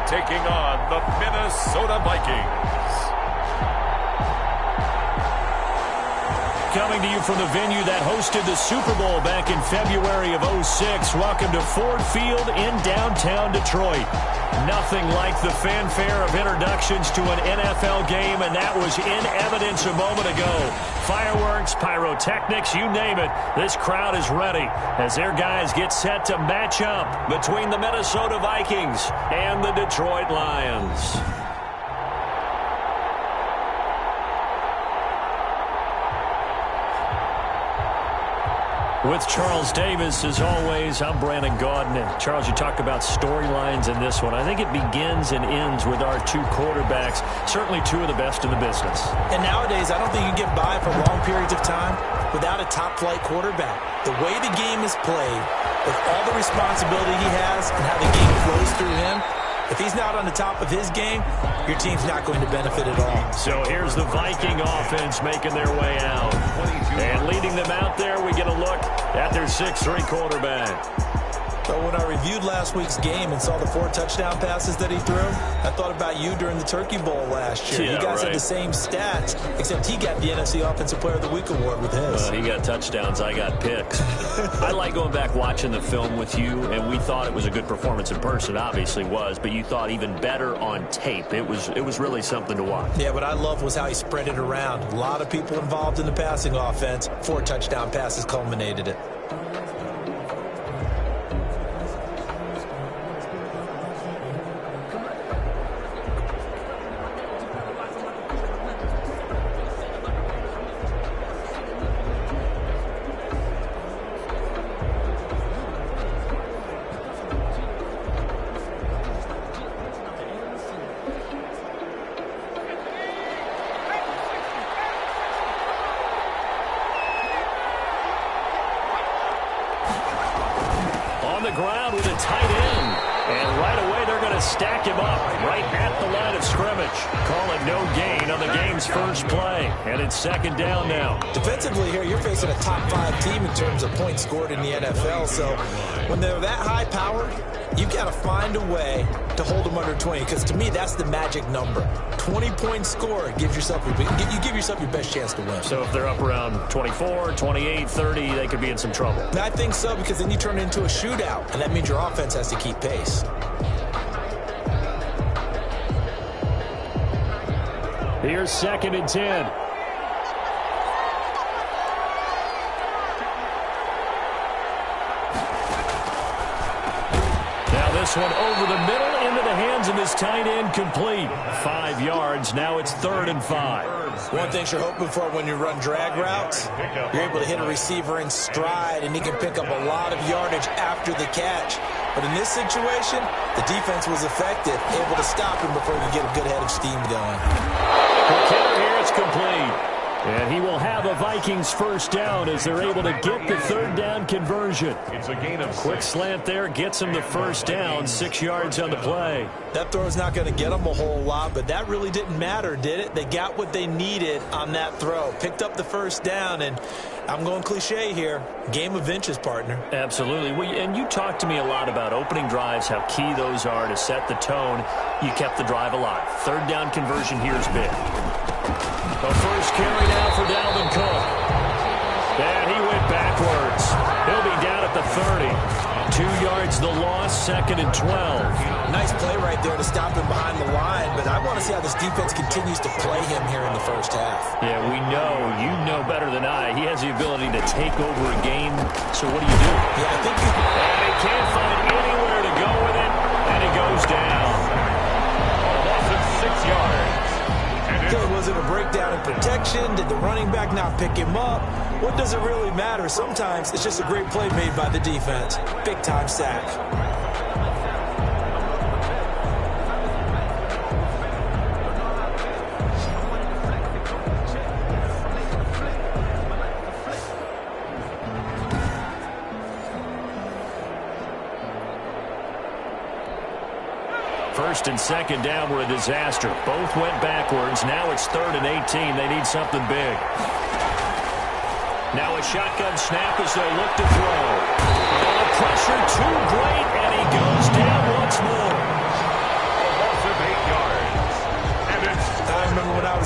taking on the Minnesota Vikings. Coming to you from the venue that hosted the Super Bowl back in February of '06. Welcome to Ford Field in downtown Detroit. Nothing like the fanfare of introductions to an NFL game, and that was in evidence a moment ago. Fireworks, pyrotechnics, you name it. This crowd is ready as their guys get set to match up between the Minnesota Vikings and the Detroit Lions. With Charles Davis, as always, I'm Brandon Gaudin. And Charles, you talk about storylines in this one. I think it begins and ends with our two quarterbacks, certainly two of the best in the business. And nowadays, I don't think you can get by for long periods of time without a top-flight quarterback. The way the game is played, with all the responsibility he has and how the game flows through him, if he's not on the top of his game, your team's not going to benefit at all. So here's the Viking offense making their way out. And leading them out there, we get a look at their 6'3" quarterback. So when I reviewed last week's game and saw the 4 touchdown passes that he threw, I thought about you during the Turkey Bowl last year. Yeah, you guys right. had the same stats, except he got the NFC Offensive Player of the Week award with his. He got touchdowns, I got picks. I like going back watching the film with you, and we thought it was a good performance in person. Obviously was, but you thought even better on tape. It was really something to watch. Yeah, what I loved was how he spread it around. A lot of people involved in the passing offense. 4 touchdown passes culminated it. Ground with a tight end, and right away they're going to stack him up right at the line of scrimmage. Call it no gain on the game's first play, and it's second down now. Defensively here, you're facing a top 5 team in terms of points scored in the NFL, so when they're that high powered, you've got to find a way to hold them under 20, because to me that's the magic number. 20-point score gives yourself you give yourself your best chance to win. So if they're up around 24, 28, 30, they could be in some trouble. I think so, because then you turn it into a shootout, and that means your offense has to keep pace. Here's 2nd and 10. This one over the middle into the hands of his tight end, complete. 5 yards. Now it's 3rd and 5. One thing you're hoping for when you run drag routes, you're able to hit a receiver in stride, and he can pick up a lot of yardage after the catch. But in this situation, the defense was effective, able to stop him before he could get a good head of steam going. The kicker here, it's complete. And he will have a Vikings first down as they're able to get the 3rd down conversion. It's a gain of Quick slant there, gets him the first down, 6 yards on the play. That throw's not going to get them a whole lot, but that really didn't matter, did it? They got what they needed on that throw. Picked up the first down, and I'm going cliche here. Game of inches, partner. Absolutely. And you talked to me a lot about opening drives, how key those are to set the tone. You kept the drive alive. 3rd down conversion here is big. The first carry now for Dalvin Cook. And he went backwards. He'll be down at the 30. 2 yards the loss, 2nd and 12. Nice play right there to stop him behind the line, but I want to see how this defense continues to play him here in the first half. Yeah, we know. You know better than I. He has the ability to take over a game. So what do you do? Yeah, I think and he can't find anywhere to go with it, and he goes down. a loss of 6 yards. was it a breakdown in protection? Did the running back not pick him up? What does it really matter? Sometimes it's just a great play made by the defense. Big-time sack. First and second down were a disaster. Both went backwards. Now it's 3rd and 18. They need something big. Now a shotgun snap as they look to throw. Oh, pressure too great, and he goes down once more.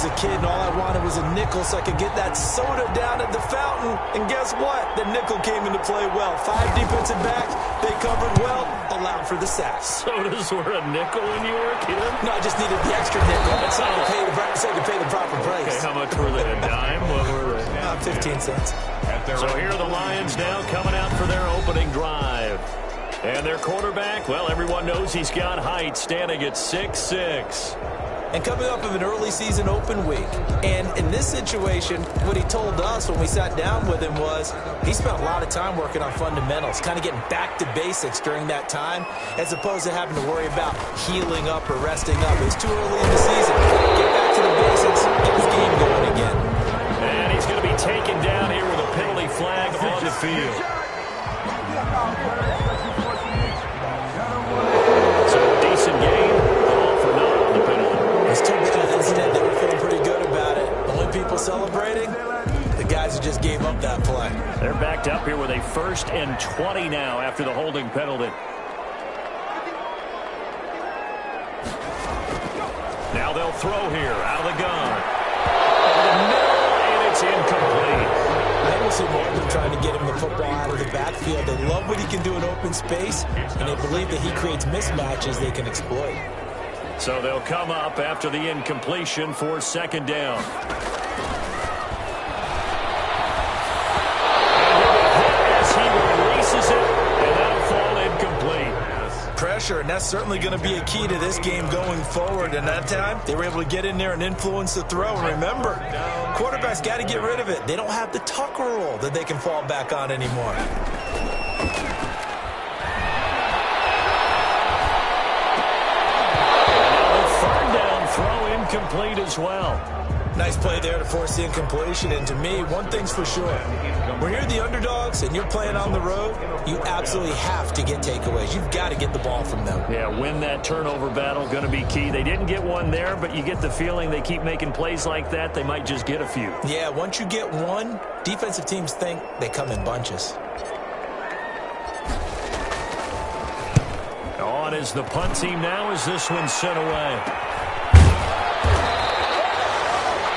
was a kid and all I wanted was a nickel so I could get that soda down at the fountain. And guess what? The nickel came into play well. 5 defensive backs, they covered well, allowed for the sacks. Sodas were a nickel when you were a kid? No, I just needed the extra nickel. So I could pay the proper price. Okay, how much were they? A dime? What were they? 15 cents. So here are the Lions now coming out for their opening drive. And their quarterback, well, everyone knows he's got height, standing at 6'6". And coming up of an early season open week. And in this situation, what he told us when we sat down with him was he spent a lot of time working on fundamentals, kind of getting back to basics during that time, as opposed to having to worry about healing up or resting up. It was too early in the season. Get back to the basics, get his game going again. And he's going to be taken down here with a penalty flag on the field. So a decent game, all for naught on the penalty. It's too bad. Instead, they were feeling pretty good about it. The only people celebrating, the guys who just gave up that play. They're backed up here with a 1st and 20 now after the holding penalty. Now they'll throw here out of the gun. Over the middle, and it's incomplete. I will see more of them trying to get him the football out of the backfield. They love what he can do in open space, and they believe that he creates mismatches they can exploit. So they'll come up after the incompletion for 2nd down. As he releases it, and that'll fall incomplete. Pressure, and that's certainly going to be a key to this game going forward. And that time, they were able to get in there and influence the throw. And remember, quarterbacks got to get rid of it. They don't have the tucker roll that they can fall back on anymore. Complete as well. Nice play there to force the incompletion. And to me, one thing's for sure. When you're the underdogs and you're playing on the road, you absolutely have to get takeaways. You've got to get the ball from them. Yeah, win that turnover battle, going to be key. They didn't get one there, but you get the feeling they keep making plays like that, they might just get a few. Yeah, once you get one, defensive teams think they come in bunches. On is the punt team now as this one's sent away.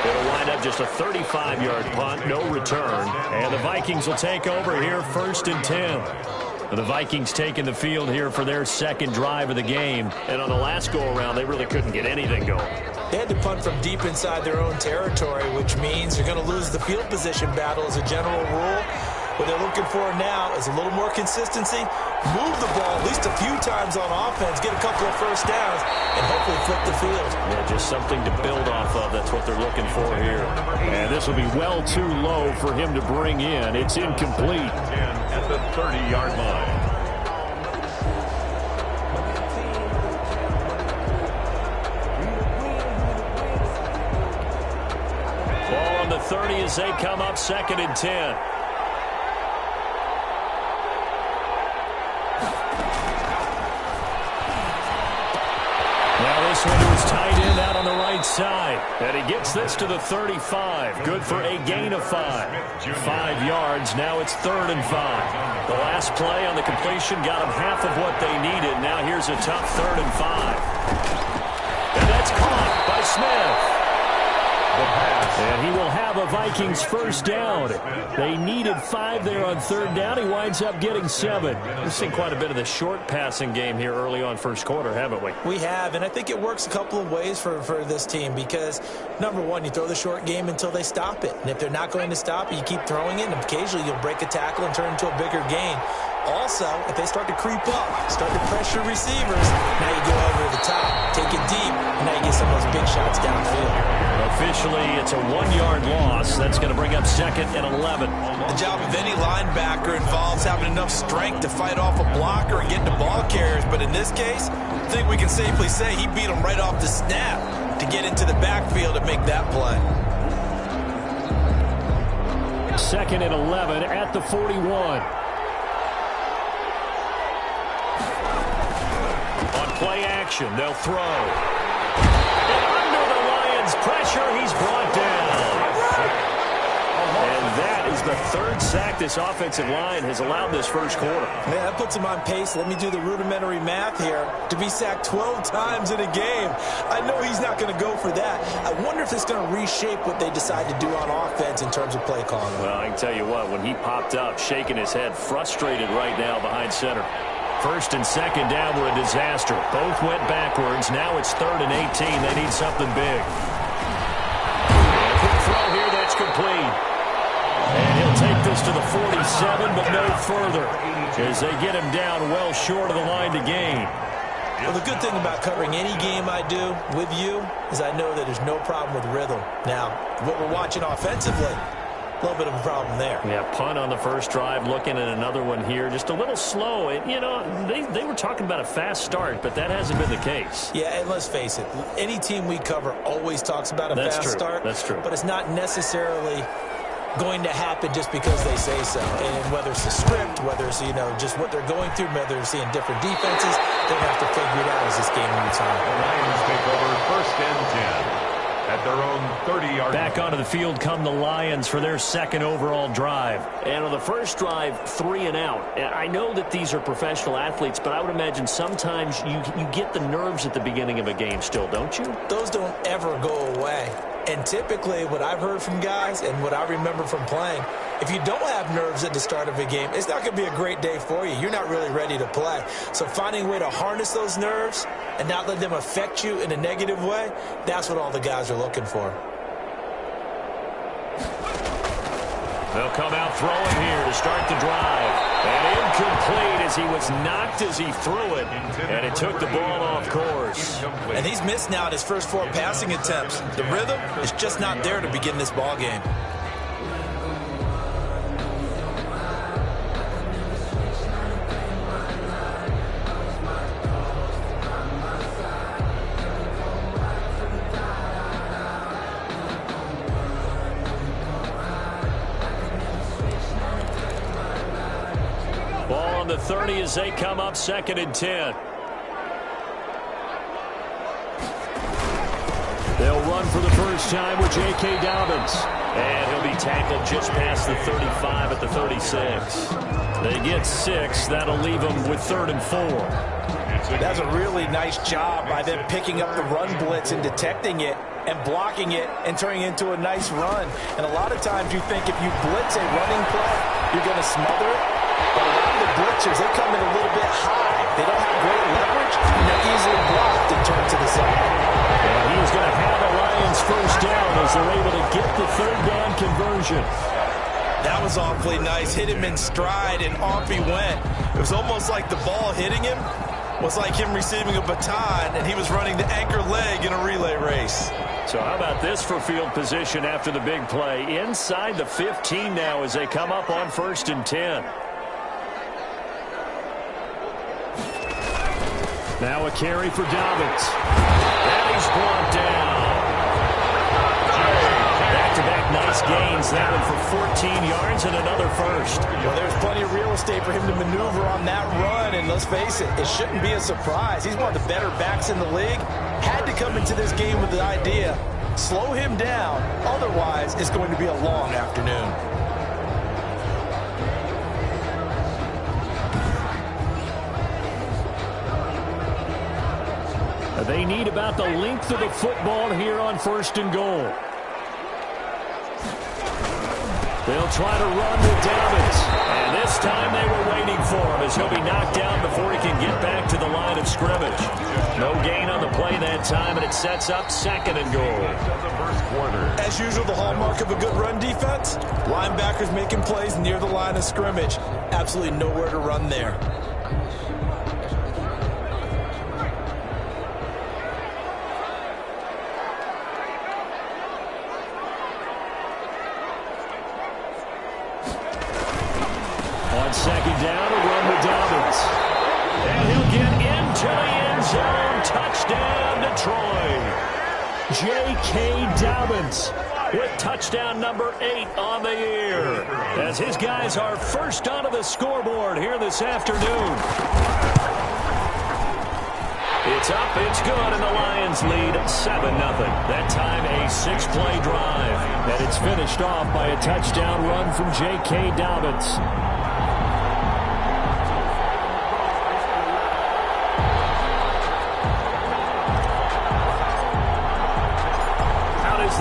It'll wind up just a 35-yard punt, no return. And the Vikings will take over here 1st and 10. The Vikings taking the field here for their 2nd drive of the game. And on the last go-around, they really couldn't get anything going. They had to punt from deep inside their own territory, which means they're going to lose the field position battle as a general rule. What they're looking for now is a little more consistency, move the ball at least a few times on offense, get a couple of 1st downs, and hopefully flip the field. Yeah, just something to build off of. That's what they're looking for here. And this will be well too low for him to bring in. It's incomplete. At the 30-yard line. Ball on the 30 as they come up 2nd and 10. This one to his tight end out on the right side. And he gets this to the 35. Good for a gain of 5. 5 yards. Now it's 3rd and 5. The last play on the completion got them half of what they needed. Now here's a tough 3rd and 5. And that's caught by Smith. And he will have a Vikings 1st down. They needed 5 there on 3rd down. He winds up getting 7. We've seen quite a bit of the short passing game here early on 1st quarter, haven't we? We have, and I think it works a couple of ways for this team because, number one, you throw the short game until they stop it. And if they're not going to stop it, you keep throwing it, and occasionally you'll break a tackle and turn into a bigger gain. Also, if they start to creep up, start to pressure receivers, now you go over the top, take it deep, and now you get some of those big shots downfield. Officially, it's a 1-yard loss. That's going to bring up 2nd and 11. The job of any linebacker involves having enough strength to fight off a blocker and get to ball carriers. But in this case, I think we can safely say he beat him right off the snap to get into the backfield and make that play. 2nd and 11 at the 41. On play action, they'll throw. And under the Lions' pressure, he's brought down. And that is the 3rd sack this offensive line has allowed this 1st quarter. Yeah, that puts him on pace. Let me do the rudimentary math here. To be sacked 12 times in a game. I know he's not not going to go for that. I wonder if it's going to reshape what they decide to do on offense in terms of play calling. Well, I can tell you what, when he popped up, shaking his head, frustrated right now behind center. First and second down were a disaster. Both went backwards. Now it's 3rd and 18. They need something big. Quick throw here, that's complete. And he'll take this to the 47, but no further, as they get him down well short of the line to gain. Well, the good thing about covering any game I do with you is I know that there's no problem with rhythm. Now, what we're watching offensively, a little bit of a problem there. Yeah, punt on the first drive, looking at another one here, just a little slow. And, you know, they were talking about a fast start, but that hasn't been the case. Yeah, and let's face it, any team we cover always talks about a fast start. That's true. But it's not necessarily going to happen just because they say so. And whether it's the script, whether it's, you know, just what they're going through, whether they're seeing different defenses, they're going to have to figure it out as this game moves on. The Lions take over 1st and 10 at their own 30-yard line. Back onto the field come the Lions for their second overall drive. And on the first drive, 3 and out. I know that these are professional athletes, but I would imagine sometimes you get the nerves at the beginning of a game still, don't you? Those don't ever go away. And typically what I've heard from guys and what I remember from playing, if you don't have nerves at the start of a game, it's not going to be a great day for you. You're not really ready to play. So finding a way to harness those nerves and not let them affect you in a negative way, that's what all the guys are looking for. They'll come out throwing here to start the drive. And incomplete as he was knocked as he threw it. And it took the ball off course. And he's missed now at his first 4 passing attempts. The rhythm is just not there to begin this ball game. Ball on the 30 as they come up 2nd and 10. They'll run for the first time with J.K. Dobbins. And he'll be tackled just past the 35 at the 36. They get 6. That'll leave them with 3rd and 4. That's a really nice job by them picking up the run blitz and detecting it and blocking it and turning it into a nice run. And a lot of times you think if you blitz a running play, you're going to smother it. But a lot of the blitzers, they come in a little bit high. They don't have great leverage, and they're easily blocked and turned to the side. And he's going to have the Lions first down as they're able to get the 3rd down conversion. That was awfully nice. Hit him in stride, and off he went. It was almost like the ball hitting him was like him receiving a baton, and he was running the anchor leg in a relay race. So how about this for field position after the big play? Inside the 15 now as they come up on 1st and 10. Now a carry for Dobbins. And he's brought down. Back-to-back nice gains. That one for 14 yards and another first. Well, there's plenty of real estate for him to maneuver on that run, and let's face it, it shouldn't be a surprise. He's one of the better backs in the league. Had to come into this game with the idea, slow him down, otherwise it's going to be a long afternoon. They need about the length of the football here on 1st and goal. They'll try to run with Dobbins. And this time they were waiting for him as he'll be knocked down before he can get back to the line of scrimmage. No gain on the play that time, and it sets up 2nd and goal. As usual, the hallmark of a good run defense, linebackers making plays near the line of scrimmage. Absolutely nowhere to run there. On 2nd down, a run with Dobbins. And he'll get into the end zone. Touchdown, Detroit. J.K. Dobbins with touchdown number 8 on the year. As his guys are first onto the scoreboard here this afternoon. It's up, it's good, and the Lions lead 7-0. That time a 6-play drive. And it's finished off by a touchdown run from J.K. Dobbins.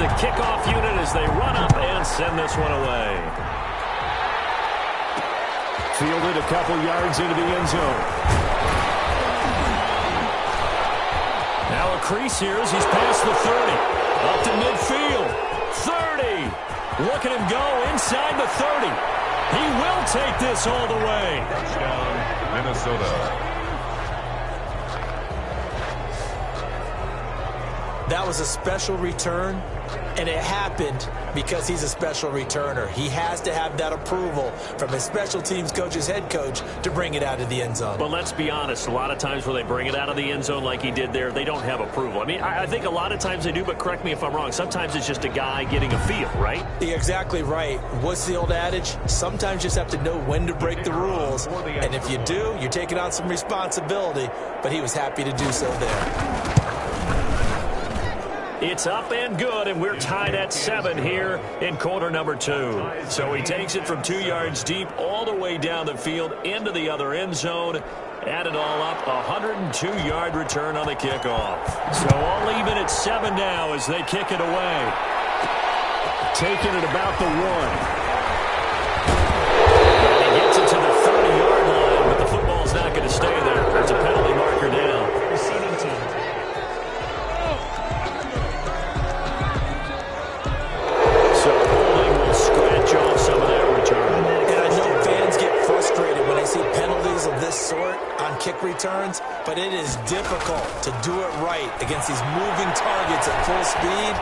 the kickoff unit as they run up and send this one away. Fielded a couple yards into the end zone. Now a crease here as he's past the 30. Up to midfield. 30. Look at him go inside the 30. He will take this all the way. Touchdown, Minnesota. That was a special return, and it happened because he's a special returner. He has to have that approval from his special teams coach's head coach to bring it out of the end zone. But let's be honest, a lot of times when they bring it out of the end zone like he did there, they don't have approval. I mean, I think a lot of times they do, but correct me if I'm wrong. Sometimes it's just a guy getting a feel, right? You're exactly right. What's the old adage? Sometimes you just have to know when to break the rules. And if you do, you're taking on some responsibility. But he was happy to do so there. It's up and good, and we're tied at 7 here in quarter number 2. So he takes it from 2 yards deep all the way down the field into the other end zone. Add it all up, 102-yard return on the kickoff. So all even at 7 now as they kick it away. Taking it about the 1. And he gets it to the 30-yard line, but the football's not going to stay there. There's a penalty marker down. Receiving team. Off some of that return. And I know fans get frustrated when they see penalties of this sort on kick returns, but it is difficult to do it right against these moving targets at full speed.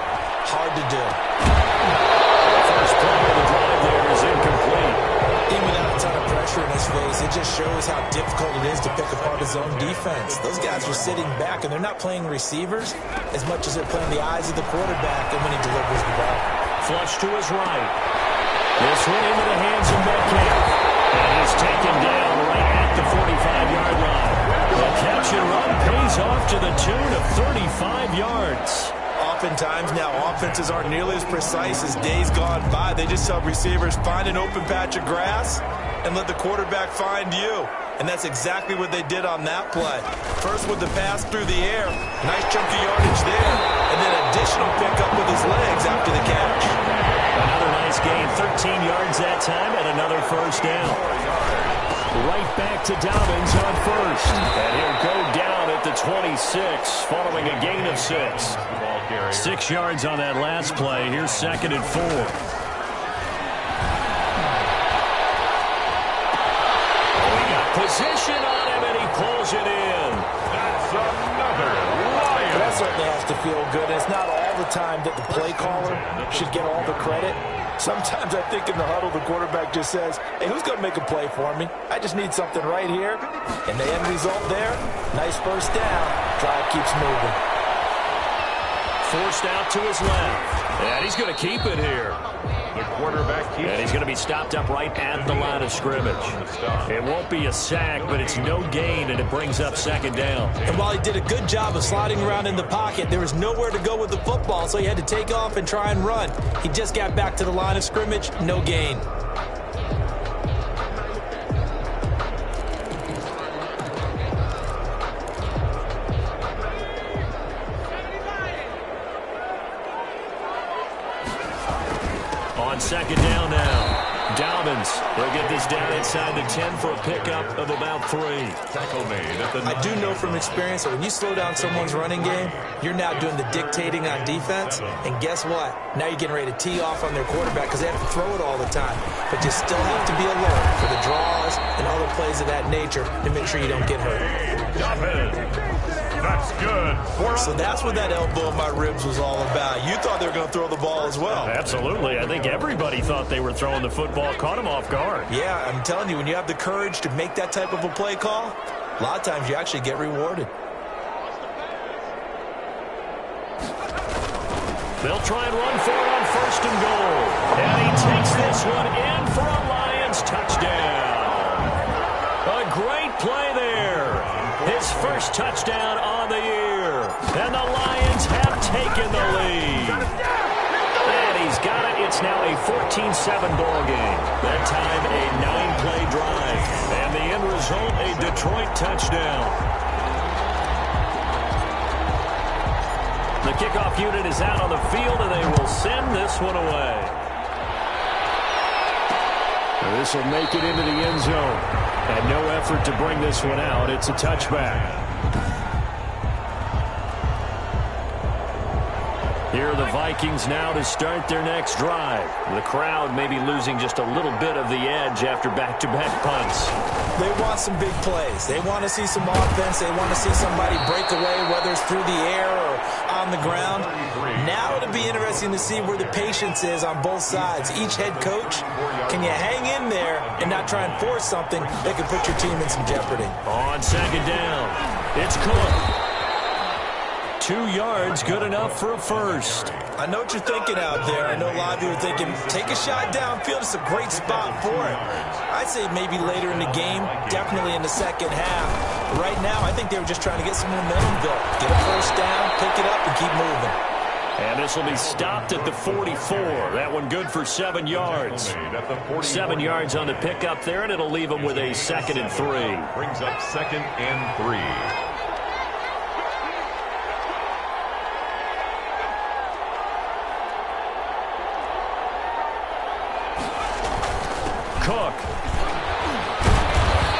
Hard to do. The first play of the drive there is incomplete. Even without a ton of pressure in his face, it just shows how difficult it is to pick apart his own defense. Those guys are sitting back, and they're not playing receivers as much as they're playing the eyes of the quarterback and when he delivers the ball. Flush to his right. This one into the hands of Metcalf. And he's taken down right at the 45-yard line. The catch and run pays off to the tune of 35 yards. Oftentimes now offenses aren't nearly as precise as days gone by. They just tell receivers, find an open patch of grass and let the quarterback find you. And that's exactly what they did on that play. First with the pass through the air, nice chunk of yardage there, and then additional pickup with his legs after the catch. Another nice gain, 13 yards that time, and another first down. Right back to Dobbins on first. And he'll go down at the 26, following a gain of 6. 6 yards on that last play. Here's 2nd and 4. Position on him, and he pulls it in. That's another Lion. That certainly has to feel good. It's not all the time that the play caller should get all the credit. Sometimes I think in the huddle, the quarterback just says, hey, who's going to make a play for me? I just need something right here. And the end result there, nice first down. Drive keeps moving. Forced out to his left. And he's going to keep it here. The quarterback keeps And he's going to be stopped up right at the line of scrimmage. It won't be a sack, but it's no gain, and it brings up 2nd down. And while he did a good job of sliding around in the pocket, there was nowhere to go with the football, so he had to take off and try and run. He just got back to the line of scrimmage, no gain. On 2nd down now. Dobbins will get this down inside the 10 for a pickup of about 3. tackle made at the I do know from experience that when you slow down someone's running game, you're now doing the dictating on defense. And guess what? Now you're getting ready to tee off on their quarterback because they have to throw it all the time. But you still have to be alert for the draws and other plays of that nature to make sure you don't get hurt. That's good. So that's what that elbow in my ribs was all about. You thought they were going to throw the ball as well. Absolutely. I think everybody thought they were throwing the football, caught him off guard. Yeah, I'm telling you, when you have the courage to make that type of a play call, a lot of times you actually get rewarded. They'll try and run for it on 1st and goal. And he takes this one in for a Lions touchdown. A great play there. His first touchdown on the year. And the Lions have taken the lead. And he's got it. It's now a 14-7 ball game. That time a 9-play drive. And the end result, a Detroit touchdown. The kickoff unit is out on the field, and they will send this one away. This will make it into the end zone. And no effort to bring this one out. It's a touchback. Here are the Vikings now to start their next drive. The crowd may be losing just a little bit of the edge after back-to-back punts. They want some big plays. They want to see some offense. They want to see somebody break away, whether it's through the air or on the ground. Now it'll be interesting to see where the patience is on both sides. Each head coach, can you hang in there and not try and force something that could put your team in some jeopardy? On second down, it's Cook. 2 yards, good enough for a first. I know what you're thinking out there. I know a lot of you are thinking, take a shot downfield. It's a great spot for it. I'd say maybe later in the game, definitely in the second half. Right now, I think they were just trying to get some momentum built. Get a first down, pick it up, and keep moving. And this will be stopped at the 44. That one good for 7 yards. 7 yards on the pickup there, and it'll leave them with a 2nd and 3. Brings up 2nd and 3. Cook.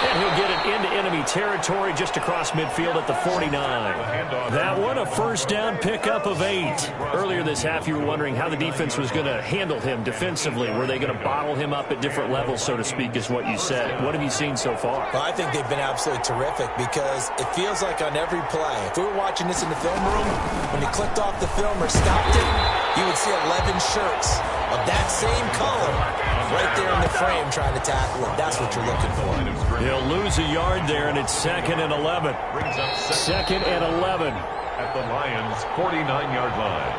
And he'll get it into enemy territory just across midfield at the 49. That one, a first down pickup of 8. Earlier this half, you were wondering how the defense was going to handle him defensively. Were they going to bottle him up at different levels, so to speak, is what you said. What have you seen so far? Well, I think they've been absolutely terrific because it feels like on every play, if we were watching this in the film room, when you clicked off the film or stopped it, you would see 11 shirts of that same color right there in the frame trying to tackle him. That's what you're looking for. He'll lose a yard there, and it's 2nd and 11. 2nd and 11. At the Lions' 49-yard line.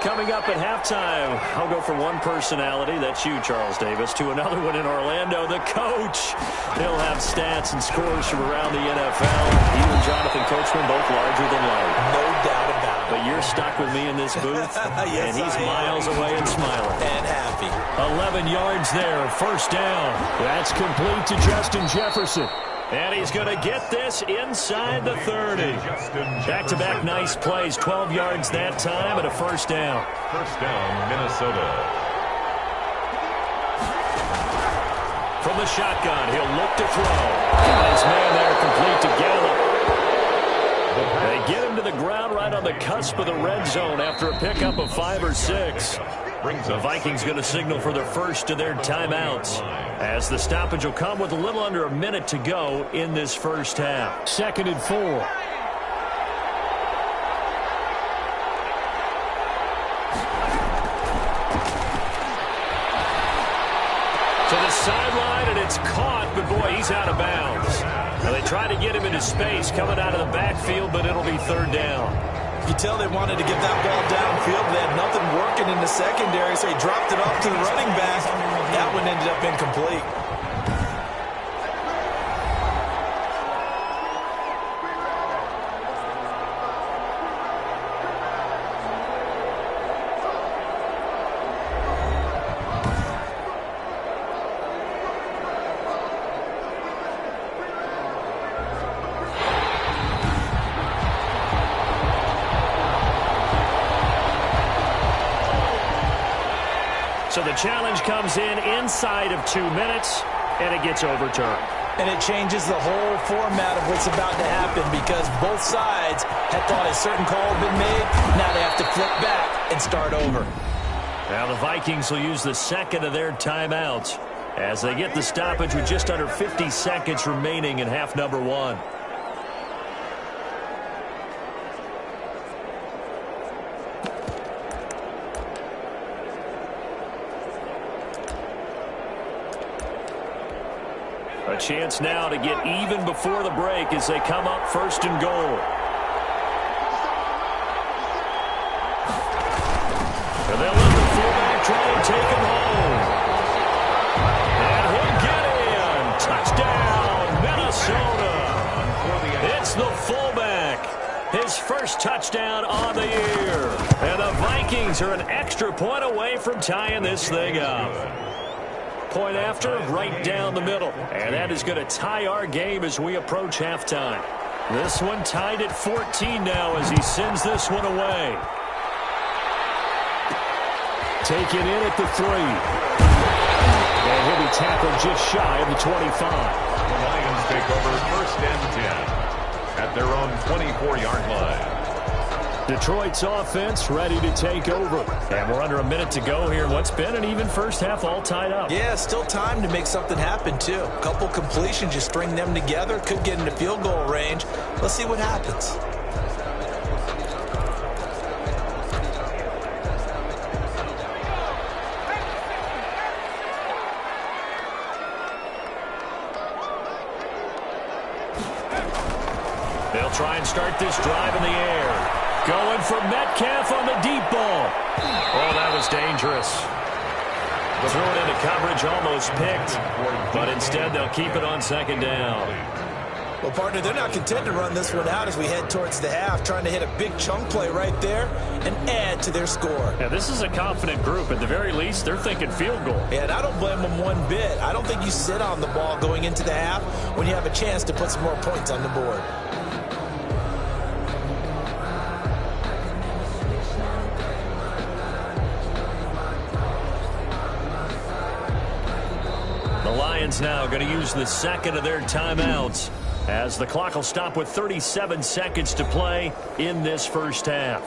Coming up at halftime, I'll go from one personality, that's you, Charles Davis, to another one in Orlando, the coach. He'll have stats and scores from around the NFL. You and Jonathan Coachman both larger than life. No doubt about it. But you're stuck with me in this booth, yes, and he's miles away and smiling. And happy. 11 yards there, first down. That's complete to Justin Jefferson. And he's going to get this inside the 30. Back-to-back nice plays, 12 yards that time and a first down. First down, Minnesota. From the shotgun, he'll look to throw. Got his man there complete to Gallup. They get him to the ground right on the cusp of the red zone after a pickup of 5 or 6. The Vikings going to signal for their first of their timeouts, as the stoppage will come with a little under a minute to go in this first half. 2nd and 4. To the sideline, and it's caught, but boy, he's out of bounds. Now they try to get him into space coming out of the backfield, but it'll be 3rd down. You tell they wanted to get that ball downfield. They had nothing working in the secondary, so he dropped it off to the running back. That one ended up incomplete. So the challenge comes in inside of 2 minutes, and it gets overturned. And it changes the whole format of what's about to happen because both sides had thought a certain call had been made. Now they have to flip back and start over. Now the Vikings will use the 2nd of their timeouts as they get the stoppage with just under 50 seconds remaining in half number 1. A chance now to get even before the break as they come up 1st and goal. And they'll let the fullback try and take him home. And he'll get in. Touchdown, Minnesota. It's the fullback. His first touchdown on the year. And the Vikings are an extra point away from tying this thing up. Point after, right down the middle. And that is going to tie our game as we approach halftime. This one tied at 14 now as he sends this one away. Taken in at the 3. And he'll be tackled just shy of the 25. The Lions take over 1st and 10 at their own 24-yard line. Detroit's offense ready to take over. And we're under a minute to go here. What's been an even first half all tied up. Yeah, still time to make something happen, too. A couple completions, you string them together, could get into field goal range. Let's see what happens. They'll try and start this drive in the air. Going for Metcalf on the deep ball. Oh, that was dangerous. Threw it into coverage, almost picked. But instead, they'll keep it on 2nd down. Well, partner, they're not content to run this one out as we head towards the half, trying to hit a big chunk play right there and add to their score. Yeah, this is a confident group. At the very least, they're thinking field goal. Yeah, and I don't blame them one bit. I don't think you sit on the ball going into the half when you have a chance to put some more points on the board. Now going to use the second of their timeouts as the clock will stop with 37 seconds to play in this first half.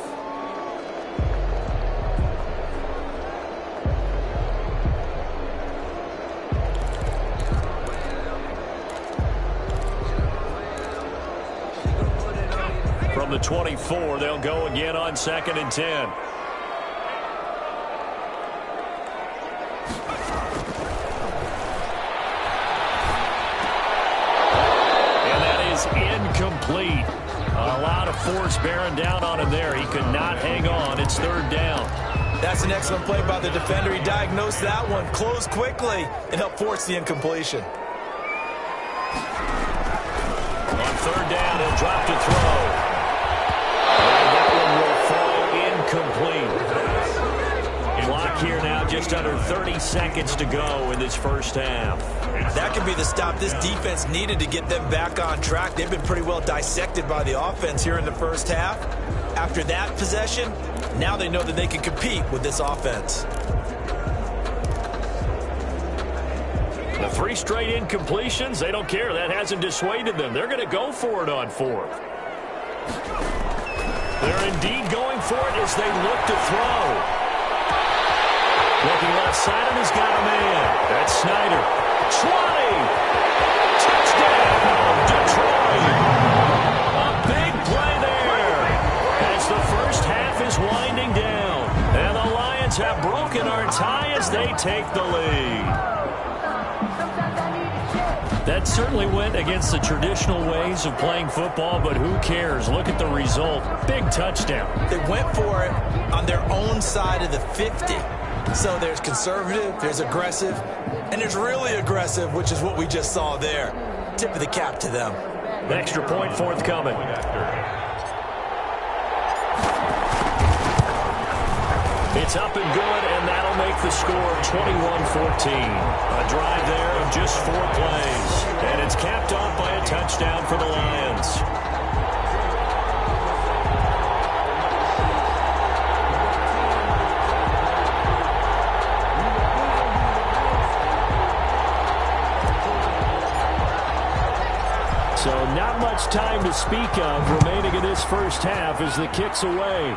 From the 24, they'll go again on 2nd and 10. Incomplete. A lot of force bearing down on him there. He could not hang on. It's 3rd down. That's an excellent play by the defender. He diagnosed that one, closed quickly, and helped force the incompletion. On 3rd down, he'll drop to throw. And that one will fall incomplete. Clock here now, just under 30 seconds to go in this first half. That could be the stop this defense needed to get them back on track. They've been pretty well dissected by the offense here in the first half. After that possession, now they know that they can compete with this offense. The 3 straight incompletions, they don't care. That hasn't dissuaded them. They're going to go for it on 4th. They're indeed going for it as they look to throw. Looking left side, and he's got a man. That's Snyder. 20. Touchdown, Detroit. A big play there as the first half is winding down. And the Lions have broken our tie as they take the lead. That certainly went against the traditional ways of playing football, but who cares? Look at the result. Big touchdown. They went for it on their own side of the 50. So there's conservative, there's aggressive, and there's really aggressive, which is what we just saw there. Tip of the cap to them. An extra point forthcoming. It's up and good, and that'll make the score 21-14. A drive there of just 4 plays, and it's capped off by a touchdown for the Lions. So not much time to speak of remaining in this first half as the kick's away.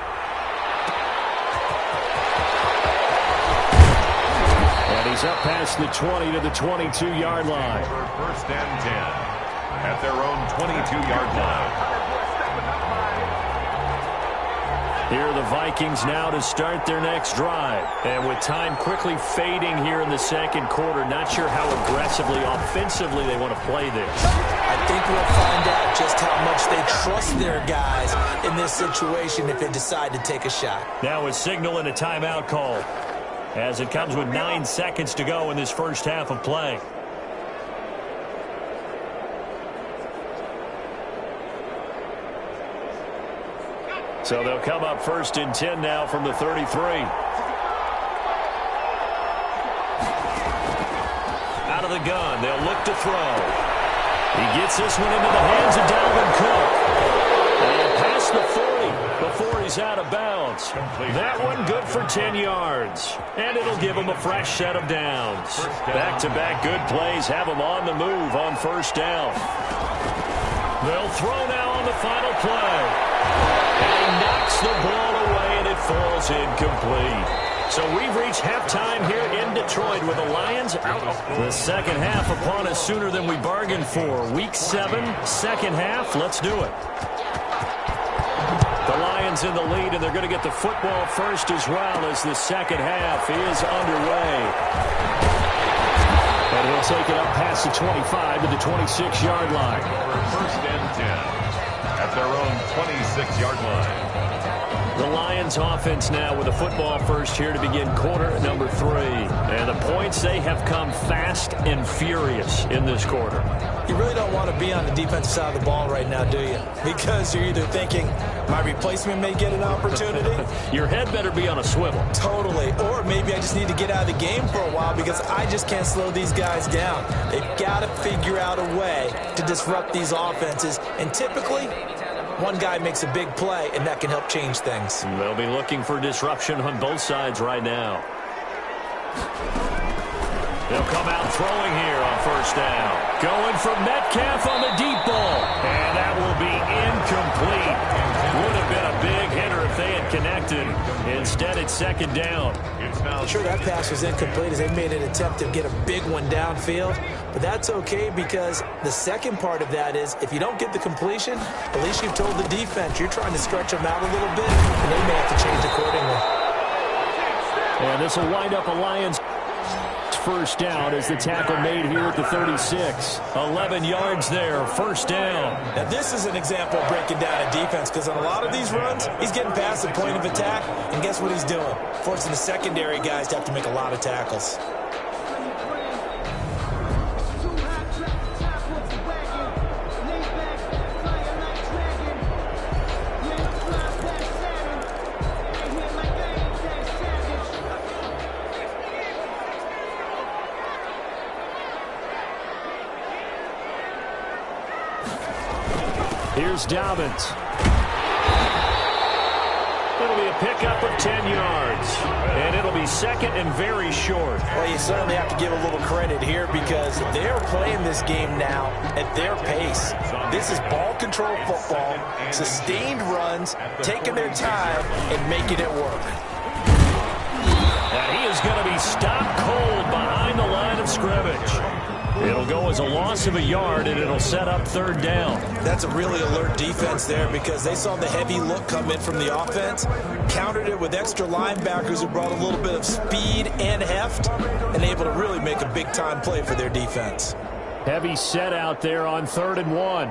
And he's up past the 20 to the 22-yard line. 1st and 10 at their own 22-yard line. Here are the Vikings now to start their next drive. And with time quickly fading here in the second quarter, not sure how aggressively, offensively they want to play this. I think we'll find out just how much they trust their guys in this situation if they decide to take a shot. Now a signal and a timeout call as it comes with 9 seconds to go in this first half of play. So they'll come up 1st and 10 now from the 33. Out of the gun, they'll look to throw. He gets this one into the hands of Dalvin Cook. And past the 40 before he's out of bounds. That one good for 10 yards. And it'll give him a fresh set of downs. Back-to-back good plays have him on the move on first down. They'll throw now on the final play. And he knocks the ball away, and it falls incomplete. So we've reached halftime here in Detroit with the Lions out. The second half upon us sooner than we bargained for. Week 7, second half. Let's do it. The Lions in the lead, and they're going to get the football first as well as the second half is underway. And he'll take it up past the 25 to the 26-yard line. First and 10 at their own 26-yard line. The Lions offense now with the football first here to begin quarter number 3. And the points, they have come fast and furious in this quarter. You really don't want to be on the defensive side of the ball right now, do you? Because you're either thinking, my replacement may get an opportunity. Your head better be on a swivel. Totally. Or maybe I just need to get out of the game for a while because I just can't slow these guys down. They've got to figure out a way to disrupt these offenses. And typically, one guy makes a big play, and that can help change things. They'll be looking for disruption on both sides right now. They'll come out throwing here on first down. Going for Metcalf on the deep ball. And that will be incomplete. Would have been a big hitter if they had connected. Instead, it's second down. Sure, that pass was incomplete as they made an attempt to get a big one downfield. But that's okay because the second part of that is if you don't get the completion, at least you've told the defense you're trying to stretch them out a little bit, and they may have to change accordingly. And this will wind up a Lions first down as the tackle made here at the 36. 11 yards there, first down. Now, this is an example of breaking down a defense because on a lot of these runs, he's getting past the point of attack, and guess what he's doing? Forcing the secondary guys to have to make a lot of tackles. Here's Dobbins. It'll be a pickup of 10 yards. And it'll be second and very short. Well, you certainly have to give a little credit here because they're playing this game now at their pace. This is ball control football, sustained runs, taking their time, and making it work. And he is going to be stopped cold behind the line of scrimmage. It'll go as a loss of a yard, and it'll set up third down. That's a really alert defense there because they saw the heavy look come in from the offense, countered it with extra linebackers who brought a little bit of speed and heft, and able to really make a big-time play for their defense. Heavy set out there on 3rd and 1.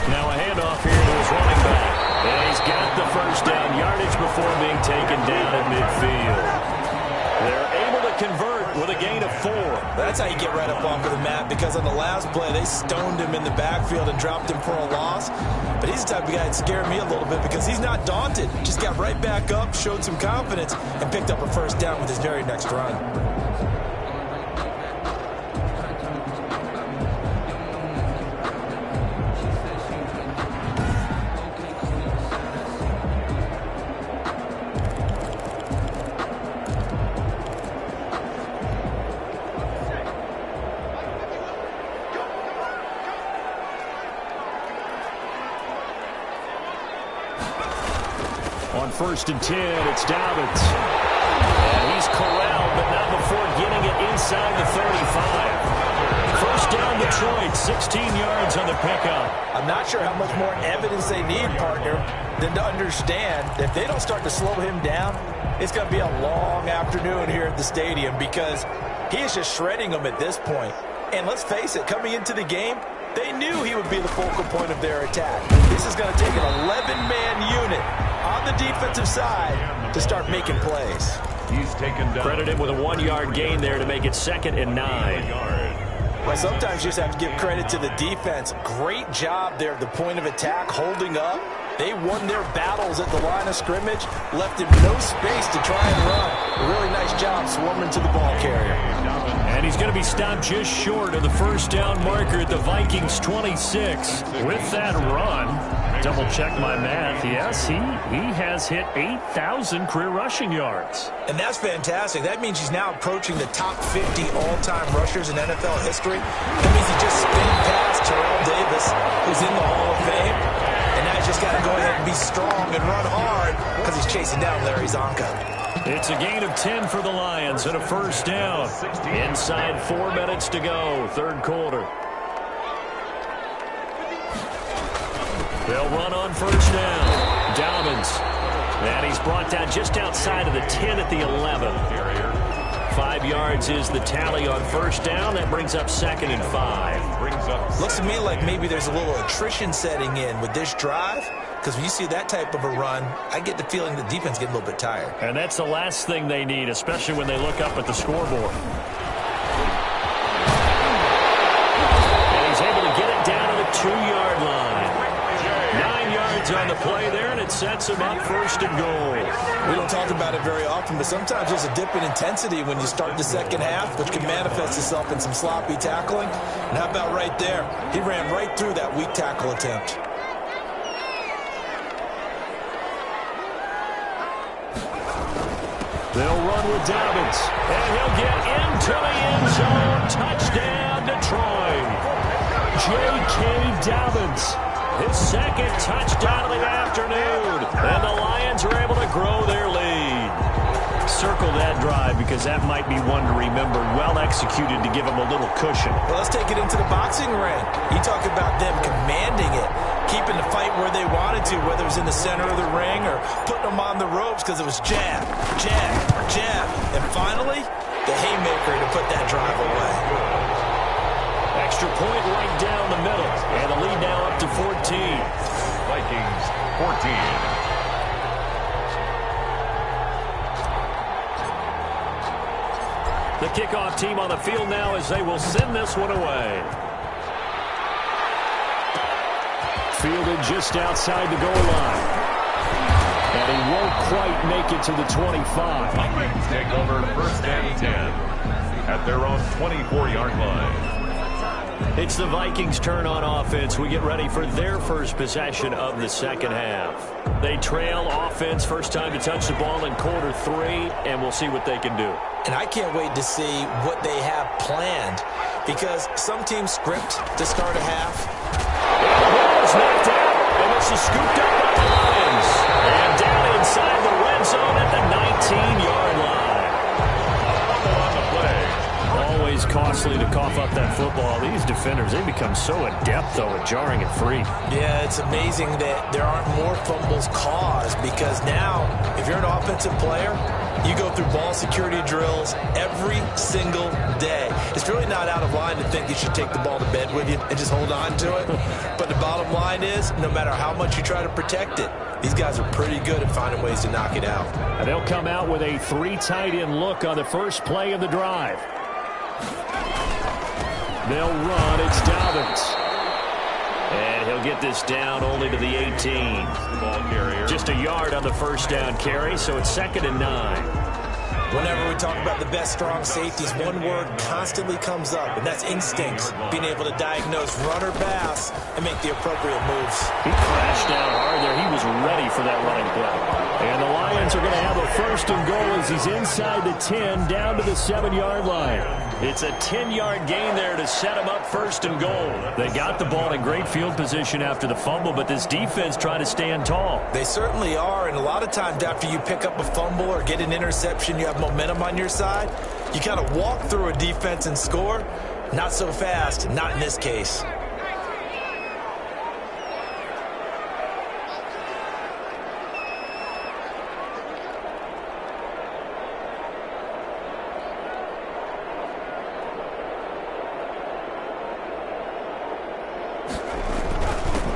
Now a handoff here to his running back. And he's got the first down yardage before being taken down at midfield. They're able to convert with a gain of 4. That's how you get right up off of the mat because on the last play, they stoned him in the backfield and dropped him for a loss. But he's the type of guy that scared me a little bit because he's not daunted. Just got right back up, showed some confidence, and picked up a first down with his very next run. On 1st and 10, it's Dobbins. And he's corralled, but not before getting it inside the 35. First down Detroit, 16 yards on the pickup. I'm not sure how much more evidence they need, partner, than to understand that if they don't start to slow him down, it's going to be a long afternoon here at the stadium because he is just shredding them at this point. And let's face it, coming into the game, they knew he would be the focal point of their attack. This is going to take an 11-man unit on the defensive side to start making plays. He's taken down. Credit him with a 1-yard gain there to make it 2nd and 9. Well, sometimes you just have to give credit to the defense. Great job there at the point of attack, holding up, They won their battles at the line of scrimmage, left him no space to try and run. A really nice job swarming to the ball carrier. And he's going to be stopped just short of the first down marker at the Vikings 26. With that run, double check my math. Yes, he has hit 8,000 career rushing yards. And that's fantastic. That means he's now approaching the top 50 all-time rushers in NFL history. That means he just sped past Terrell Davis, who's in the Hall of Fame. And now he's just got to go ahead and be strong and run hard because he's chasing down Larry Zonka. It's a gain of 10 for the Lions and a first down. Inside 4 minutes to go, third quarter. They'll run on first down. Tw0MinsLate422's. And he's brought down just outside of the 10 at the 11. 5 yards is the tally on first down. That brings up 2nd and 5. Looks to me like maybe there's a little attrition setting in with this drive, because when you see that type of a run, I get the feeling the defense getting a little bit tired. And that's the last thing they need, especially when they look up at the scoreboard. And he's able to get it down to the 2-yard line. 9 yards on the play there, and it sets him up first and goal. We don't talk about it very often, but sometimes there's a dip in intensity when you start the second half, which can manifest itself in some sloppy tackling. And how about right there? He ran right through that weak tackle attempt. They'll run with Tw0MinsLate422's, and he'll get into the end zone. Touchdown, Detroit. J.K. Tw0MinsLate422's. His second touchdown of the afternoon. And the Lions are able to grow their lead. Circle that drive because that might be one to remember. Well executed to give them a little cushion. Well, let's take it into the boxing ring. You talk about them commanding it, keeping the fight where they wanted to, whether it was in the center of the ring or putting them on the ropes because it was jab, jab, jab. And finally, the haymaker to put that drive away. Extra point right down the middle. And the lead now up to 14. Vikings 14. The kickoff team on the field now as they will send this one away. Fielded just outside the goal line. And he won't quite make it to the 25. Vikings take over first and 10 at their own 24-yard line. It's the Vikings' turn on offense. We get ready for their first possession of the second half. They trail offense, first time to touch the ball in quarter 3, and we'll see what they can do. And I can't wait to see what they have planned, because some teams script to start a half. And the ball is knocked out, and this is scooped up by the Lions. And down inside the red zone at the 19-yard line. Always costly to cough up that football. These defenders, they become so adept, though, at jarring it free. Yeah, it's amazing that there aren't more fumbles caused, because now, if you're an offensive player, you go through ball security drills every single day. It's really not out of line to think you should take the ball to bed with you and just hold on to it. But the bottom line is, no matter how much you try to protect it, these guys are pretty good at finding ways to knock it out. And they'll come out with a 3 tight end look on the first play of the drive. They'll run. It's Tw0MinsLate422's. And he'll get this down only to the 18. Ball carrier. Just a yard on the first down carry, so it's 2nd and 9. Whenever we talk about the best strong safeties, one word constantly comes up, and that's instinct. Being able to diagnose run or pass and make the appropriate moves. He crashed down hard there. He was ready for that running play. And the Lions are going to have a first and goal as he's inside the 10, down to the 7-yard line. It's a 10-yard gain there to set him up first and goal. They got the ball in great field position after the fumble, but this defense tried to stand tall. They certainly are, and a lot of times after you pick up a fumble or get an interception, you have momentum on your side. You kind of walk through a defense and score. Not so fast, not in this case.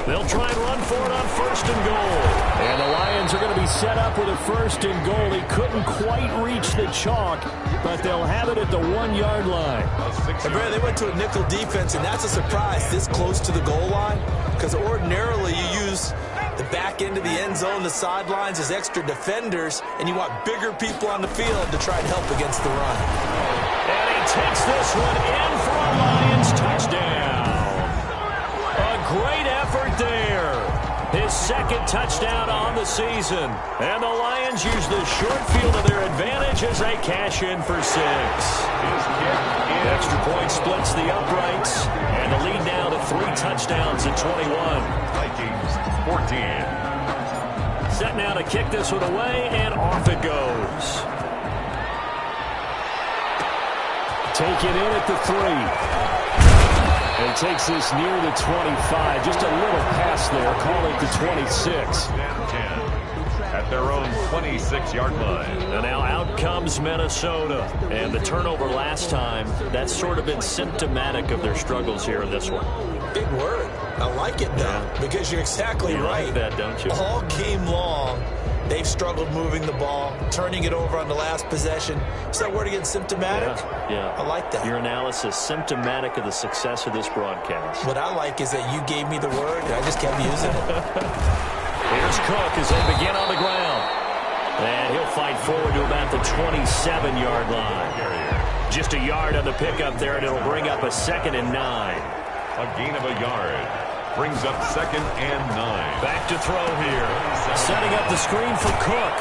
They'll try and run for it on first and goal. And the Lions are going to be set up with a first and goal. He couldn't quite reach the chalk, but they'll have it at the 1-yard line. And Brad, they went to a nickel defense, and that's a surprise this close to the goal line, because ordinarily you use The back end of the end zone, the sidelines, is extra defenders, and you want bigger people on the field to try and help against the run. And he takes this one in for a Lions touchdown. A great effort there. His second touchdown on the season. And the Lions use the short field to their advantage as they cash in for 6. Extra point splits the uprights. And the lead now to 3 touchdowns at 21. Vikings 14. Set now to kick this one away, and off it goes. Take it in at the 3. And takes this near the 25. Just a little pass there. Call it the 26. 10 at their own 26-yard line. And now out comes Minnesota. And the turnover last time, that's sort of been symptomatic of their struggles here in this one. Big word. I like it, though, because you're exactly right. Like that, don't you? All game long, they've struggled moving the ball, turning it over on the last possession. Is that word again, symptomatic? Yeah. I like that. Your analysis, symptomatic of the success of this broadcast. What I like is that you gave me the word, and I just kept using it. Here's Cook as they begin on the ground. And he'll fight forward to about the 27-yard line. Just a yard on the pickup there, and it'll bring up a 2nd and 9. A gain of a yard. Brings up 2nd and 9. Back to throw here. Setting up the screen for Cook.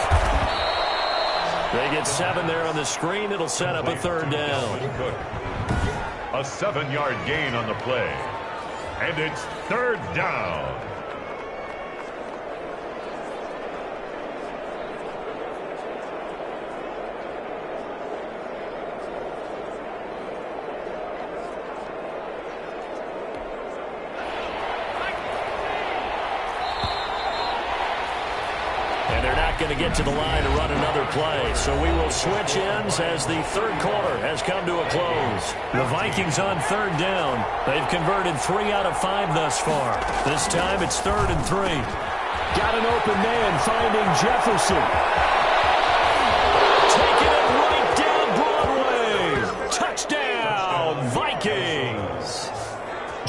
They get 7 there on the screen. It'll set up a 3rd down. A 7-yard gain on the play. And it's 3rd down. Going to get to the line to run another play. So we will switch ends as the 3rd quarter has come to a close. The Vikings on 3rd down. They've converted 3 out of 5 thus far. This time it's 3rd and 3. Got an open man finding Jefferson. Taking it right down Broadway. Touchdown, Vikings.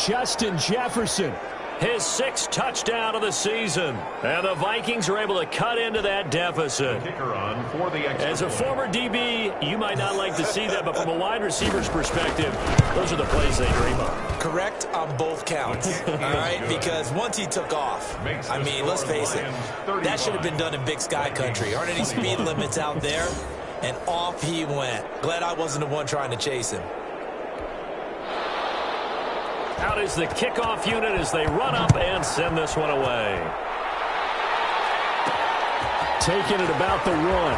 Justin Jefferson. His 6th touchdown of the season. And the Vikings are able to cut into that deficit. Kicker on for the extra As a former DB, you might not like to see that, but from a wide receiver's perspective, those are the plays they dream of. Correct on both counts, all right? Because once he took off, I mean, let's face it, that should have been done in Big Sky Country. Aren't any speed limits out there? And off he went. Glad I wasn't the one trying to chase him. Out is the kickoff unit as they run up and send this one away. Taking it about the run.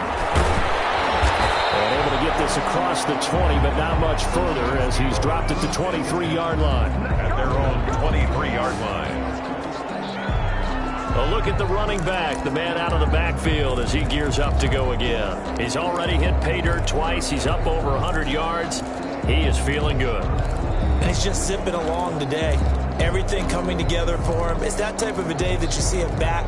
And able to get this across the 20, but not much further as he's dropped at the 23-yard line. At their own 23-yard line. A look at the running back, the man out of the backfield as he gears up to go again. He's already hit pay dirt twice. He's up over 100 yards. He is feeling good. And he's just zipping along today. Everything coming together for him. It's that type of a day that you see him back.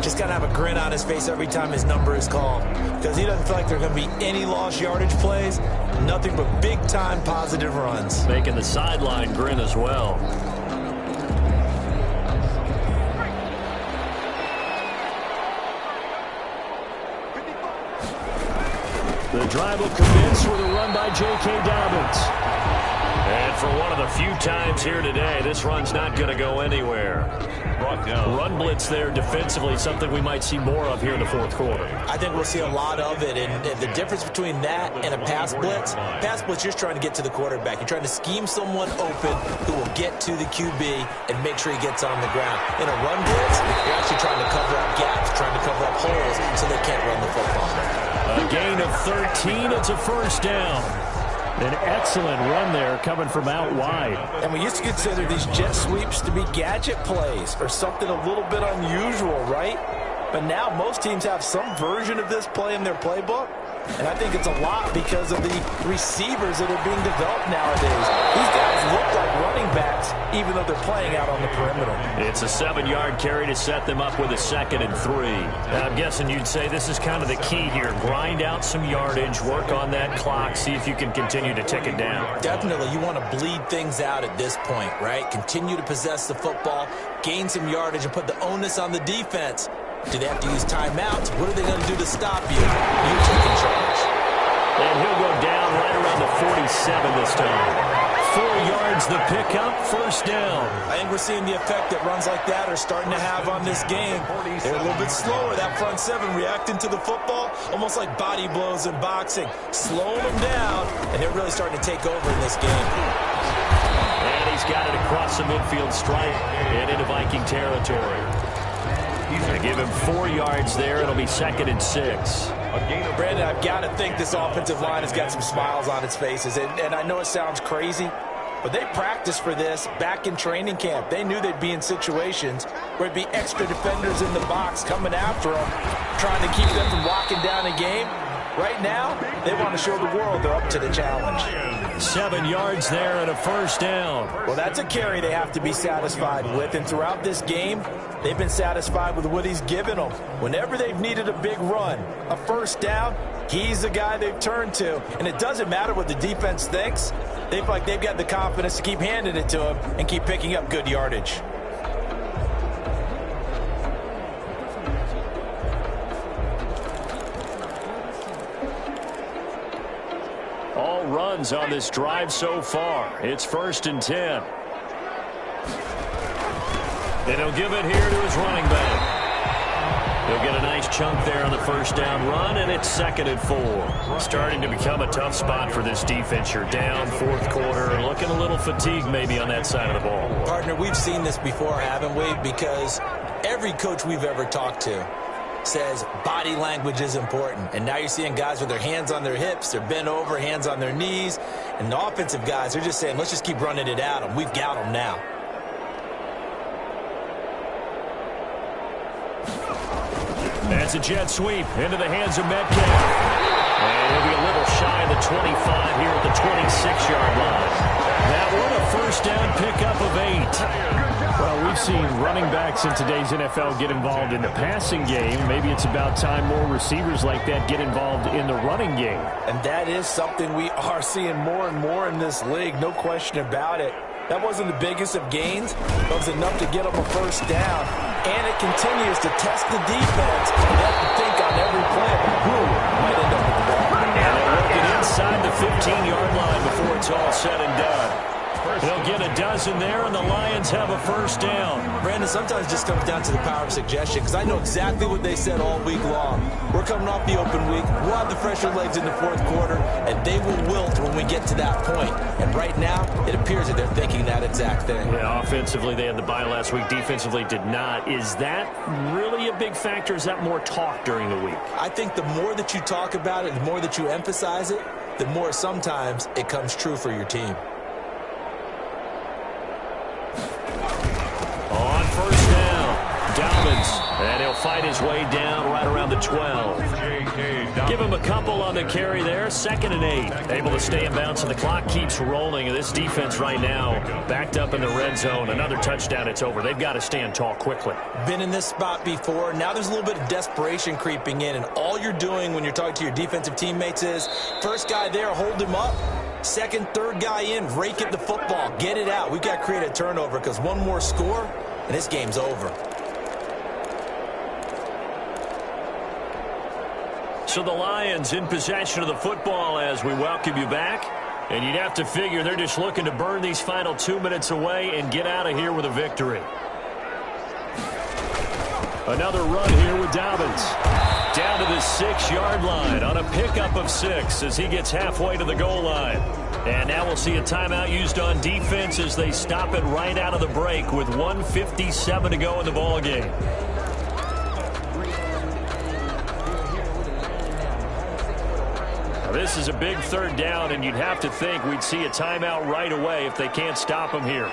Just got to have a grin on his face every time his number is called. Because he doesn't feel like there are going to be any lost yardage plays. Nothing but big-time positive runs. Making the sideline grin as well. The drive will commence with a run by J.K. Dobbins. And for one of the few times here today, this run's not going to go anywhere. Brought down. Run blitz there defensively, something we might see more of here in the 4th quarter. I think we'll see a lot of it. And the difference between that and a pass blitz, you're just trying to get to the quarterback. You're trying to scheme someone open who will get to the QB and make sure he gets on the ground. In a run blitz, you're actually trying to cover up gaps, trying to cover up holes so they can't run the football. A gain of 13. It's a 1st down. An excellent run there coming from out wide. And we used to consider these jet sweeps to be gadget plays or something a little bit unusual, right? But now most teams have some version of this play in their playbook. And I think it's a lot because of the receivers that are being developed nowadays. These guys look like running backs, even though they're playing out on the perimeter. It's a 7-yard carry to set them up with a 2nd and 3. Now, I'm guessing you'd say this is kind of the key here. Grind out some yardage, work on that clock, see if you can continue to tick it down. Definitely. You want to bleed things out at this point, right? Continue to possess the football, gain some yardage, and put the onus on the defense. Do they have to use timeouts? What are they going to do to stop you? You're taking charge. And he'll go down right around the 47 this time. 4 yards the pickup, 1st down. I think we're seeing the effect that runs like that are starting to have on this game. They're a little bit slower, that front 7 reacting to the football, almost like body blows in boxing. Slowing them down, and they're really starting to take over in this game. And he's got it across the midfield stripe and into Viking territory. They give him 4 yards there. It'll be 2nd and 6. Brandon, I've got to think this offensive line has got some smiles on its faces. And I know it sounds crazy, but they practiced for this back in training camp. They knew they'd be in situations where it'd be extra defenders in the box coming after them, trying to keep them from locking down a game. Right now, they want to show the world they're up to the challenge. 7 yards there and a 1st down. Well, that's a carry they have to be satisfied with. And throughout this game, they've been satisfied with what he's given them. Whenever they've needed a big run, a 1st down, he's the guy they've turned to. And it doesn't matter what the defense thinks. They feel like they've got the confidence to keep handing it to him and keep picking up good yardage. All runs on this drive so far. It's 1st and 10. And he'll give it here to his running back. He'll get a nice chunk there on the 1st down run, and it's 2nd and 4. Starting to become a tough spot for this defense. You're down 4th quarter, looking a little fatigued maybe on that side of the ball. Partner, we've seen this before, haven't we? Because every coach we've ever talked to says body language is important. And now you're seeing guys with their hands on their hips, they're bent over, hands on their knees. And the offensive guys, they're just saying, let's just keep running it at them. We've got them now. That's a jet sweep into the hands of Metcalf. And he'll be a little shy of the 25 here at the 26-yard line. That one a 1st down pickup of 8. Well, we've seen running backs in today's NFL get involved in the passing game. Maybe it's about time more receivers like that get involved in the running game. And that is something we are seeing more and more in this league, no question about it. That wasn't the biggest of gains, but it was enough to get them a 1st down. And it continues to test the defense. They have to think on every play about who might end up with the ball. And they'll work it inside the 15-yard line before it's all said and done. They'll get a dozen there, and the Lions have a 1st down. Brandon, sometimes it just comes down to the power of suggestion, because I know exactly what they said all week long. We're coming off the open week. We'll have the fresher legs in the 4th quarter, and they will wilt when we get to that point. And right now, it appears that they're thinking that exact thing. Yeah, offensively, they had the bye last week. Defensively, did not. Is that really a big factor? Is that more talk during the week? I think the more that you talk about it, the more that you emphasize it, the more sometimes it comes true for your team. On 1st down, Dobbins, and he'll fight his way down right around the 12. Give him a couple on the carry there, 2nd and 8. Able to stay in bounds, and the clock keeps rolling. And this defense right now backed up in the red zone. Another touchdown, it's over. They've got to stand tall quickly. Been in this spot before. Now there's a little bit of desperation creeping in, and all you're doing when you're talking to your defensive teammates is, first guy there, hold him up. 2nd, 3rd guy in, rake at the football. Get it out. We've got to create a turnover, because one more score, and this game's over. So the Lions in possession of the football as we welcome you back. And you'd have to figure they're just looking to burn these final 2 minutes away and get out of here with a victory. Another run here with Dobbins. Down to the 6-yard line on a pickup of 6 as he gets halfway to the goal line. And now we'll see a timeout used on defense as they stop it right out of the break with 1:57 to go in the ballgame. This is a big 3rd down, and you'd have to think we'd see a timeout right away if they can't stop him here.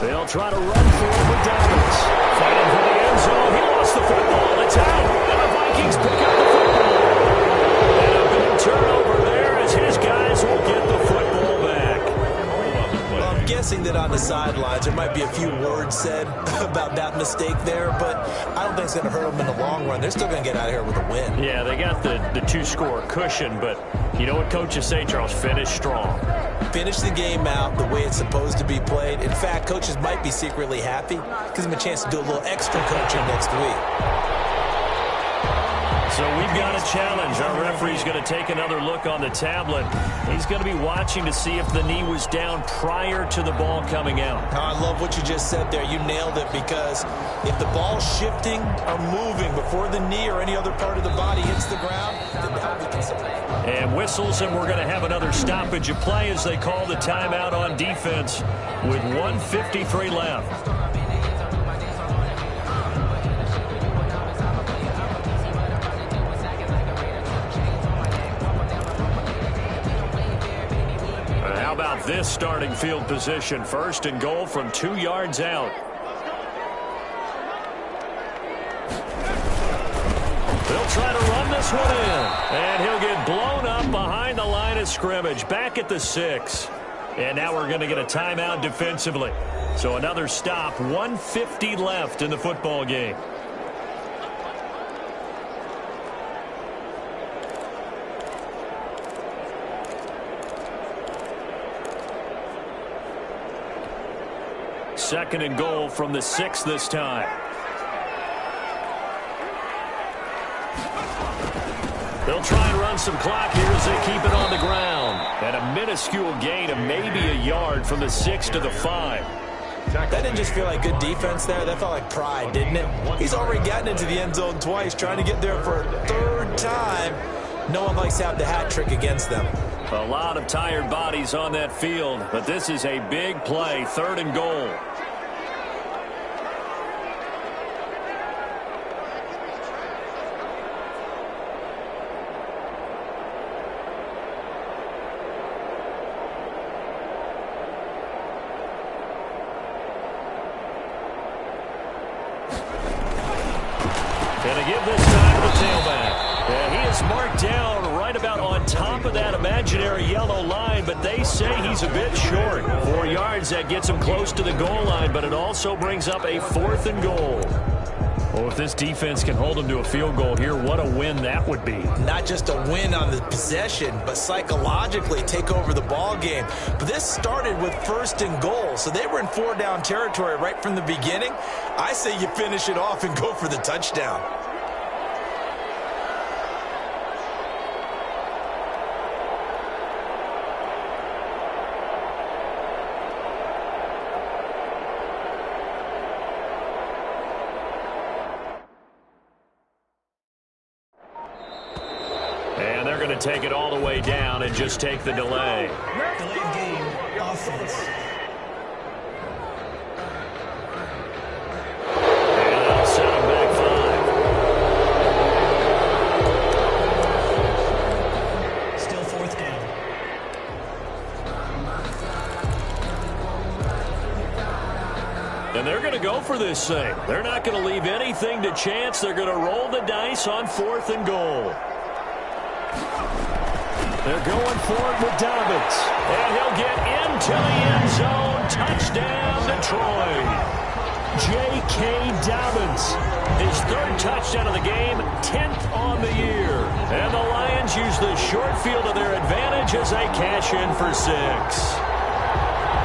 They'll try to run for it with Dobbins. Fighting for the end zone. He lost the football. It's out. And the Vikings pick up the football. And a big turnover there as his guys will get the football back. Well, I'm guessing that on the sidelines there might be a few words said about that mistake there, but I don't think it's going to hurt them in the long run. They're still going to get out of here with a win. Yeah, they got the two-score cushion, but you know what coaches say, Charles? Finish strong. Finish the game out the way it's supposed to be played. In fact, coaches might be secretly happy. Gives them a chance to do a little extra coaching next week. So we've got a challenge. Our referee's going to take another look on the tablet. He's going to be watching to see if the knee was down prior to the ball coming out. I love what you just said there. You nailed it, because if the ball's shifting or moving before the knee or any other part of the body hits the ground, then that will be considered. And whistles, and we're going to have another stoppage of play as they call the timeout on defense with 1:53 left. How about this starting field position? First and goal from 2 yards out. They'll try to run this one in. And he'll get blown up behind the line of scrimmage. Back at the 6. And now we're going to get a timeout defensively. So another stop. 1:50 left in the football game. Second and goal from the 6 this time. They'll try and run some clock here as they keep it on the ground. And a minuscule gain of maybe a yard from the 6 to the 5. That didn't just feel like good defense there. That felt like pride, didn't it? He's already gotten into the end zone twice, trying to get there for a third time. No one likes to have the hat trick against them. A lot of tired bodies on that field, but this is a big play. Third and goal. And to give this time to the tailback. And he is marked down right about on top of that imaginary yellow line, but they say he's a bit short. 4 yards, that gets him close to the goal line, but it also brings up a 4th and goal. Well, if this defense can hold them to a field goal here, what a win that would be. Not just a win on the possession, but psychologically take over the ball game. But this started with 1st and goal, so they were in 4-down territory right from the beginning. I say you finish it off and go for the touchdown. And they're going to take it all the way down and just take the delay. Delayed game, offense. And that'll set them back 5. Still 4th down. And they're going to go for this thing. They're not going to leave anything to chance. They're going to roll the dice on 4th and goal. They're going for it with Dobbins. And he'll get into the end zone. Touchdown, Detroit. J.K. Dobbins. His 3rd touchdown of the game, 10th on the year. And the Lions use the short field to their advantage as they cash in for 6.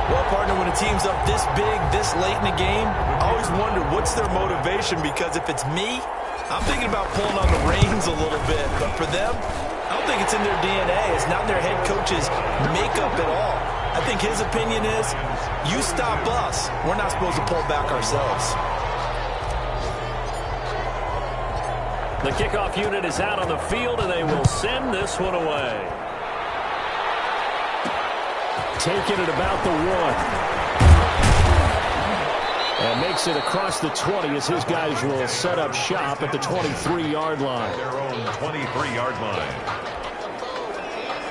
Well, partner, when a team's up this big, this late in the game, I always wonder what's their motivation, because if it's me, I'm thinking about pulling on the reins a little bit. But for them, I don't think it's in their DNA. It's not in their head coach's makeup at all. I think his opinion is, you stop us, we're not supposed to pull back ourselves. The kickoff unit is out on the field, and they will send this one away. Taking it about the 1. And makes it across the 20 as his guys will set up shop at the 23-yard line. Their own 23-yard line.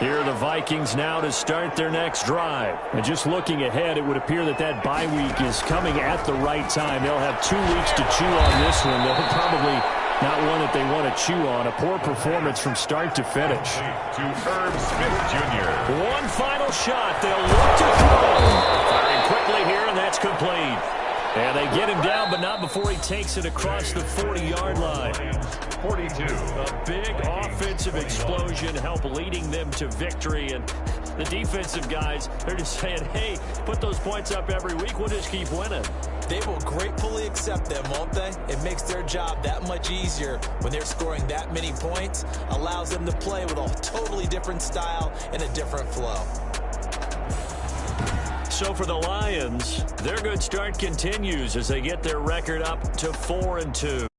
Here are the Vikings now to start their next drive. And just looking ahead, it would appear that that bye week is coming at the right time. They'll have 2 weeks to chew on this one. They'll probably not one that they want to chew on. A poor performance from start to finish. To Herb Smith Jr. One final shot. They'll look to throw. Firing quickly here, and that's complete. And they get him down, but not before he takes it across the 40-yard line. 42. A big offensive explosion help leading them to victory. And the defensive guys, they're just saying, hey, put those points up every week. We'll just keep winning. They will gratefully accept them, won't they? It makes their job that much easier when they're scoring that many points. Allows them to play with a totally different style and a different flow. So for the Lions, their good start continues as they get their record up to 4-2.